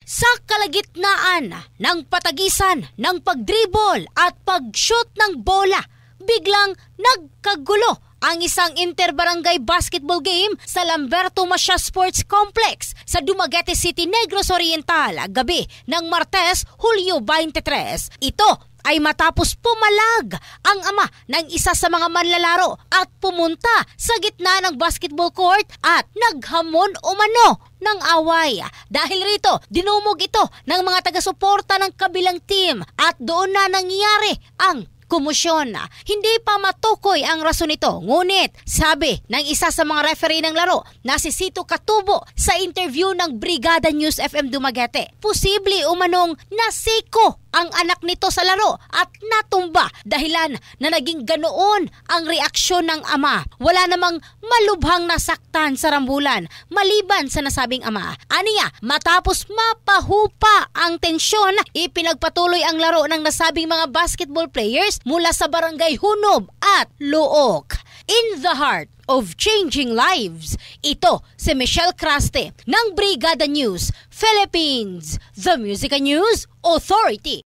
Sa kalagitnaan ng patagisan ng pagdribol at pag-shoot ng bola, biglang nagkagulo ang isang interbarangay basketball game sa Lamberto Macia Sports Complex sa Dumaguete City, Negros Oriental, gabi ng Martes, Hulyo 23. Ito ay matapos pumalag ang ama ng isa sa mga manlalaro at pumunta sa gitna ng basketball court at naghamon umano ng away. Dahil rito, dinumog ito ng mga taga-suporta ng kabilang team at doon na nangyari ang kumusyon. Hindi pa matukoy ang rason nito, ngunit sabi ng isa sa mga referee ng laro na si Sito Katubo sa interview ng Brigada News FM Dumaguete, posible umanong nasiko ang anak nito sa laro at natumba dahilan na naging ganoon ang reaksyon ng ama. Wala namang malubhang nasaktan sa rambulan maliban sa nasabing ama. Aniya, matapos mapahupa ang tensyon, ipinagpatuloy ang laro ng nasabing mga basketball players mula sa barangay Hunob at Luok. In the heart of changing lives, ito si Michelle Craste ng Brigada News Philippines, the Music and News Authority.